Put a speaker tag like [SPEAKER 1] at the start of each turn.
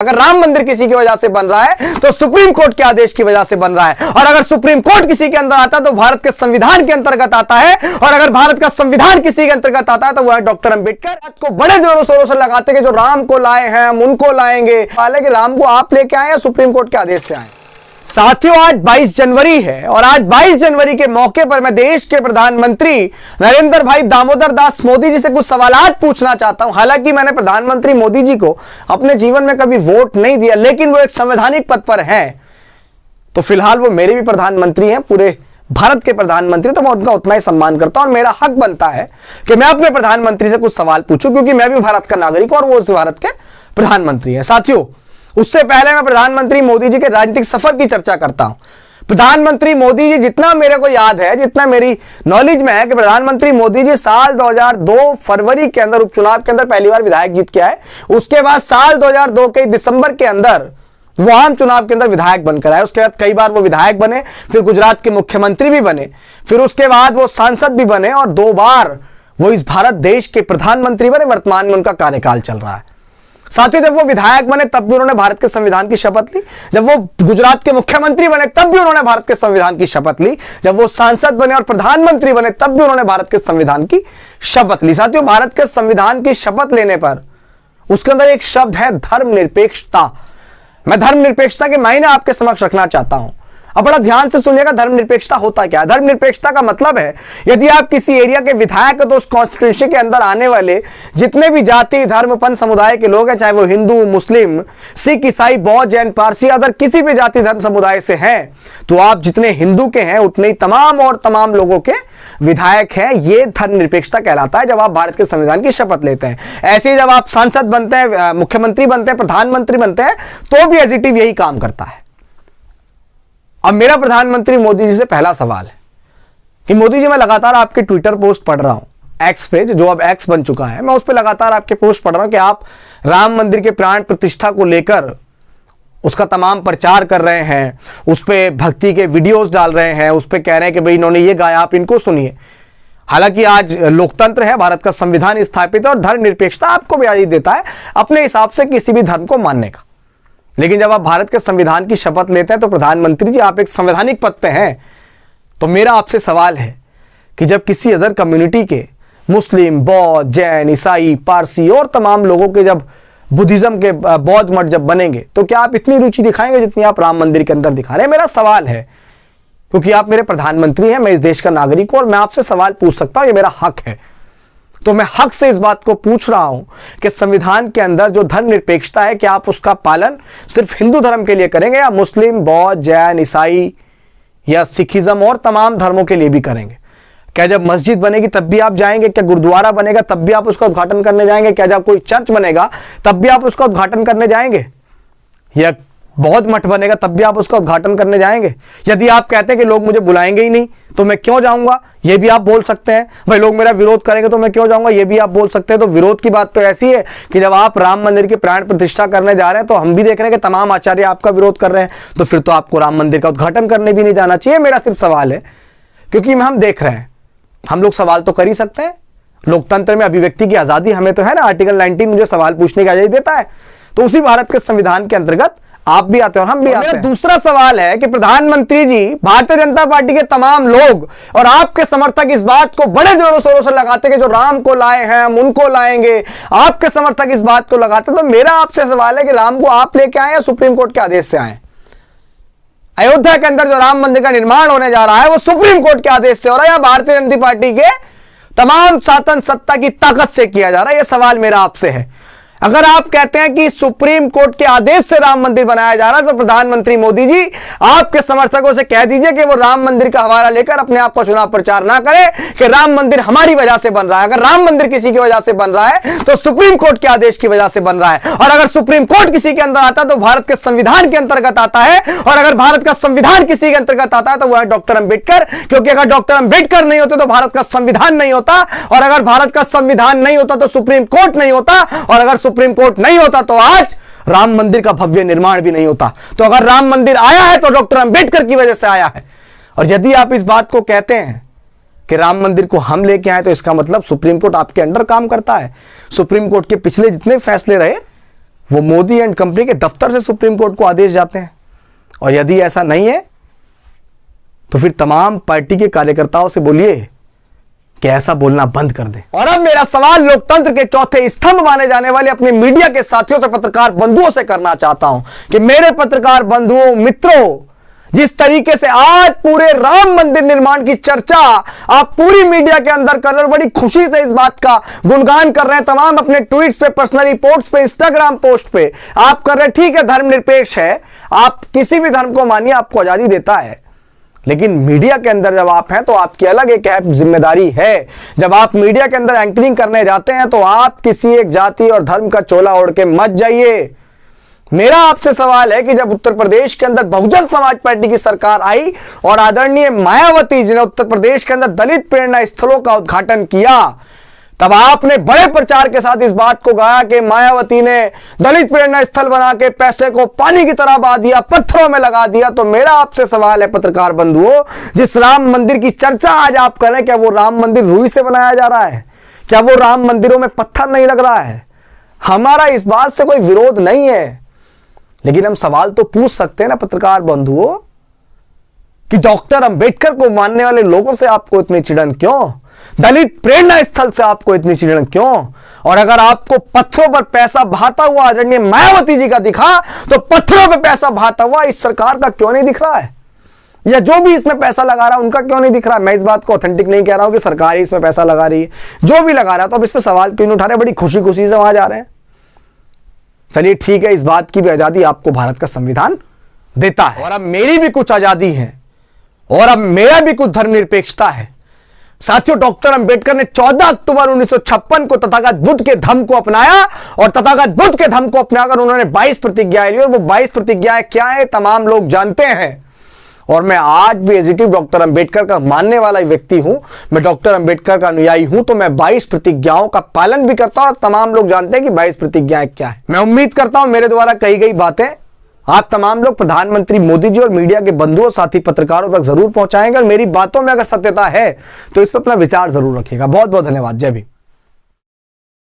[SPEAKER 1] अगर राम मंदिर किसी की वजह से बन रहा है तो सुप्रीम कोर्ट के आदेश की वजह से बन रहा है, और अगर सुप्रीम कोर्ट किसी के अंदर आता है तो भारत के संविधान के अंतर्गत आता है, और अगर भारत का संविधान किसी के अंतर्गत आता है तो वह है डॉक्टर अंबेडकर। को बड़े जोरों शोरों से लगाते कि जो राम को लाए हैं हम उनको लाएंगे, हालांकि राम को आप लेके आए या सुप्रीम कोर्ट के आदेश से आए। साथियों, आज 22 जनवरी है और आज 22 जनवरी के मौके पर मैं देश के प्रधानमंत्री नरेंद्र भाई दामोदर दास मोदी जी से कुछ सवालात पूछना चाहता हूं। हालांकि मैंने प्रधानमंत्री मोदी जी को अपने जीवन में कभी वोट नहीं दिया, लेकिन वो एक संवैधानिक पद पर हैं, तो फिलहाल वो मेरे भी प्रधानमंत्री हैं, पूरे भारत के प्रधानमंत्री, तो मैं उनका उतना ही सम्मान करता हूं और मेरा हक बनता है कि मैं अपने प्रधानमंत्री से कुछ सवाल पूछूं, क्योंकि मैं भी भारत का नागरिक हूं और वो उस भारत के प्रधानमंत्री हैं। साथियों, उससे पहले मैं प्रधानमंत्री मोदी जी के राजनीतिक सफर की चर्चा करता हूं। प्रधानमंत्री मोदी जी, जितना मेरे को याद है, जितना मेरी नॉलेज में है, कि प्रधानमंत्री मोदी जी साल 2002 फरवरी के अंदर उपचुनाव के अंदर पहली बार विधायक जीत के आए। उसके बाद साल 2002 के दिसंबर के अंदर वो आम चुनाव के अंदर विधायक बनकर आए। उसके बाद कई बार वो विधायक बने, फिर गुजरात के मुख्यमंत्री भी बने, फिर उसके बाद वो सांसद भी बने और 2 बार वो इस भारत देश के प्रधानमंत्री बने। वर्तमान में उनका कार्यकाल चल रहा है। साथियों, जब वो विधायक बने तब भी उन्होंने भारत के संविधान की शपथ ली, जब वो गुजरात के मुख्यमंत्री बने तब भी उन्होंने भारत के संविधान की शपथ ली, जब वो सांसद बने और प्रधानमंत्री बने तब भी उन्होंने भारत के संविधान की शपथ ली। साथियों, भारत के संविधान की शपथ लेने पर उसके अंदर एक शब्द है धर्मनिरपेक्षता। मैं धर्मनिरपेक्षता के मायने आपके समक्ष रखना चाहता हूं। अब बड़ा ध्यान से सुनिएगा, धर्मनिरपेक्षता होता क्या है। धर्मनिरपेक्षता का मतलब है, यदि आप किसी एरिया के विधायक हैं तो उस कॉन्स्टिट्यूंसी के अंदर आने वाले जितने भी जाति धर्म पंथ समुदाय के लोग हैं, चाहे वो हिंदू मुस्लिम सिख ईसाई बौद्ध जैन पारसी अदर किसी भी जाति धर्म समुदाय से हैं, तो आप जितने हिंदू के हैं उतने ही तमाम और तमाम लोगों के विधायक हैं। ये धर्मनिरपेक्षता कहलाता है जब आप भारत के संविधान की शपथ लेते हैं। ऐसे ही जब आप सांसद बनते हैं, मुख्यमंत्री बनते हैं, प्रधानमंत्री बनते हैं, तो भी एजीटिव यही काम करता है। अब मेरा प्रधानमंत्री मोदी जी से पहला सवाल है कि मोदी जी, मैं लगातार आपके ट्विटर पोस्ट पढ़ रहा हूं, एक्स पे, जो अब एक्स बन चुका है, मैं उस पर लगातार आपके पोस्ट पढ़ रहा हूं कि आप राम मंदिर के प्राण प्रतिष्ठा को लेकर उसका तमाम प्रचार कर रहे हैं, उस पर भक्ति के वीडियोस डाल रहे हैं, उस पर कह रहे हैं कि भाई इन्होंने ये गाया, आप इनको सुनिए। हालांकि आज लोकतंत्र है, भारत का संविधान स्थापित है और धर्मनिरपेक्षता आपको भी आज़ादी देता है अपने हिसाब से किसी भी धर्म को मानने का। लेकिन जब आप भारत के संविधान की शपथ लेते हैं तो प्रधानमंत्री जी, आप एक संवैधानिक पद पे हैं, तो मेरा आपसे सवाल है कि जब किसी अदर कम्युनिटी के मुस्लिम बौद्ध जैन ईसाई पारसी और तमाम लोगों के जब बुद्धिज्म के बौद्ध मठ जब बनेंगे, तो क्या आप इतनी रुचि दिखाएंगे जितनी आप राम मंदिर के अंदर दिखा रहे हैं? मेरा सवाल है, क्योंकि आप मेरे प्रधानमंत्री हैं, मैं इस देश का नागरिक हूं और मैं आपसे सवाल पूछ सकता हूं, ये मेरा हक है। तो मैं हक से इस बात को पूछ रहा हूं कि संविधान के अंदर जो धर्मनिरपेक्षता है, क्या आप उसका पालन सिर्फ हिंदू धर्म के लिए करेंगे या मुस्लिम बौद्ध जैन ईसाई या सिखिज्म और तमाम धर्मों के लिए भी करेंगे? क्या जब मस्जिद बनेगी तब भी आप जाएंगे? क्या गुरुद्वारा बनेगा तब भी आप उसका उद्घाटन करने जाएंगे? क्या जब कोई चर्च बनेगा तब भी आप उसका उद्घाटन करने जाएंगे? या बौद्ध मठ बनेगा तब भी आप उसका उद्घाटन करने जाएंगे? यदि आप कहते हैं कि लोग मुझे बुलाएंगे ही नहीं तो मैं क्यों जाऊंगा, ये भी आप बोल सकते हैं। भाई लोग मेरा विरोध करेंगे तो मैं क्यों जाऊंगा, ये भी आप बोल सकते हैं। तो विरोध की बात तो ऐसी है कि जब आप राम मंदिर की प्राण प्रतिष्ठा करने जा रहे हैं तो हम भी देख रहे हैं कि तमाम आचार्य आपका विरोध कर रहे हैं, तो फिर तो आपको राम मंदिर का उद्घाटन करने भी नहीं जाना चाहिए। मेरा सिर्फ सवाल है, क्योंकि हम देख रहे हैं, हम लोग सवाल तो कर ही सकते हैं, लोकतंत्र में अभिव्यक्ति की आजादी हमें तो है ना, आर्टिकल 19 मुझे सवाल पूछने की आजादी देता है। तो उसी भारत के संविधान के अंतर्गत आप भी आते हैं और हम भी आते हैं। दूसरा सवाल है कि प्रधानमंत्री जी, भारतीय जनता पार्टी के तमाम लोग और आपके समर्थक इस बात को बड़े जोरों शोरों से लगाते हैं कि जो राम को लाए हैं हम उनको लाएंगे, आपके समर्थक इस बात को लगाते हैं। तो मेरा आपसे सवाल है कि राम को आप लेके आए या सुप्रीम कोर्ट के आदेश से आए? अयोध्या के अंदर जो राम मंदिर का निर्माण होने जा रहा है वो सुप्रीम कोर्ट के आदेश से हो रहा है या भारतीय जनता पार्टी के तमाम शासन सत्ता की ताकत से किया जा रहा है? यह सवाल मेरा आपसे है। अगर आप कहते हैं कि सुप्रीम कोर्ट के आदेश से राम मंदिर बनाया जा रहा है, तो प्रधानमंत्री मोदी जी, आपके समर्थकों से कह दीजिए कि वो राम मंदिर का हवाला लेकर अपने आप का चुनाव प्रचार ना करें कि राम मंदिर हमारी वजह से बन रहा है। अगर राम मंदिर किसी की वजह से बन रहा है तो सुप्रीम कोर्ट के आदेश की वजह से बन रहा है, और अगर सुप्रीम कोर्ट किसी के अंदर आता है तो भारत के संविधान के अंतर्गत आता है, और अगर भारत का संविधान किसी के अंतर्गत आता है तो वह है डॉक्टर अंबेडकर। क्योंकि अगर डॉक्टर अंबेडकर नहीं होते तो भारत का संविधान नहीं होता, और अगर भारत का संविधान नहीं होता तो सुप्रीम कोर्ट नहीं होता, और अगर सुप्रीम कोर्ट नहीं होता तो आज राम मंदिर का भव्य निर्माण भी नहीं होता। तो अगर राम मंदिर आया है तो डॉक्टर अंबेडकर की वजह से आया है। और यदि आप इस बात को कहते हैं कि राम मंदिर को हम लेके आए, तो इसका मतलब सुप्रीम कोर्ट आपके अंडर काम करता है। सुप्रीम कोर्ट के पिछले जितने फैसले रहे वो मोदी एंड कंपनी के दफ्तर से सुप्रीम कोर्ट को आदेश जाते हैं। और यदि ऐसा नहीं है तो फिर तमाम पार्टी के कार्यकर्ताओं से बोलिए कि ऐसा बोलना बंद कर दें। और अब मेरा सवाल लोकतंत्र के चौथे स्तंभ माने जाने वाले अपने मीडिया के साथियों से, पत्रकार बंधुओं से करना चाहता हूं कि मेरे पत्रकार बंधुओं, मित्रों, जिस तरीके से आज पूरे राम मंदिर निर्माण की चर्चा आप पूरी मीडिया के अंदर कर रहे हो, बड़ी खुशी से इस बात का गुणगान कर रहे हैं, तमाम अपने ट्वीट्स पे, पर्सनल रिपोर्ट्स पे, इंस्टाग्राम पोस्ट पे आप कर रहे हैं। ठीक है, धर्मनिरपेक्ष है, आप किसी भी धर्म को मानिए, आपको आजादी देता है, लेकिन मीडिया के अंदर जब आप हैं तो आपकी अलग एक जिम्मेदारी है। जब आप मीडिया के अंदर एंकरिंग करने जाते हैं तो आप किसी एक जाति और धर्म का चोला ओढ़ के मत जाइए। मेरा आपसे सवाल है कि जब उत्तर प्रदेश के अंदर बहुजन समाज पार्टी की सरकार आई और आदरणीय मायावती जी ने उत्तर प्रदेश के अंदर दलित प्रेरणा स्थलों का उद्घाटन किया, तब आपने बड़े प्रचार के साथ इस बात को गाया कि मायावती ने दलित प्रेरणा स्थल बना के पैसे को पानी की तरह बहा दिया, पत्थरों में लगा दिया। तो मेरा आपसे सवाल है पत्रकार बंधुओं, जिस राम मंदिर की चर्चा आज आप कर रहे हैं, क्या वो राम मंदिर रुई से बनाया जा रहा है? क्या वो राम मंदिरों में पत्थर नहीं लग रहा है? हमारा इस बात से कोई विरोध नहीं है, लेकिन हम सवाल तो पूछ सकते हैं ना पत्रकार बंधुओं कि डॉक्टर अंबेडकर को मानने वाले लोगों से आपको इतनी चिड़न क्यों? दलित प्रेरणा स्थल से आपको इतनी चिड़न क्यों? और अगर आपको पत्थरों पर पैसा बहाता हुआ आदरणीय मायावती जी का दिखा, तो पत्थरों पर पैसा बहाता हुआ इस सरकार का क्यों नहीं दिख रहा है? या जो भी इसमें पैसा लगा रहा है उनका क्यों नहीं दिख रहा? मैं इस बात को ऑथेंटिक नहीं कह रहा हूं कि सरकार ही इसमें पैसा लगा रही है, जो भी लगा रहा है, तो अब इस पर सवाल क्यों नहीं उठा रहे? बड़ी खुशी खुशी से वहां जा रहे हैं। चलिए ठीक है, इस बात की भी आजादी आपको भारत का संविधान देता है, और अब मेरी भी कुछ आजादी है, और अब मेरा भी कुछ धर्मनिरपेक्षता है। साथियों, डॉक्टर अंबेडकर ने 14 अक्टूबर 1956 को तथागत बुद्ध के धम्म को अपनाया, और तथागत बुद्ध के धम्म को अपनाकर उन्होंने 22 प्रतिज्ञाएं ली, और वो 22 प्रतिज्ञाएं क्या है तमाम लोग जानते हैं। और मैं आज भी एजिटिव डॉक्टर अंबेडकर का मानने वाला व्यक्ति हूं, मैं डॉक्टर अंबेडकर का अनुयायी हूं, तो मैं 22 प्रतिज्ञाओं का पालन भी करता हूं, और तमाम लोग जानते हैं कि 22 प्रतिज्ञाएं क्या है। मैं उम्मीद करता हूं मेरे द्वारा कही गई बातें आप तमाम लोग प्रधानमंत्री मोदी जी और मीडिया के बंधुओं, साथी, पत्रकारों तक जरूर पहुंचाएंगे, और मेरी बातों में अगर सत्यता है तो इस पर अपना विचार जरूर रखिएगा। बहुत बहुत धन्यवाद। जय भीम।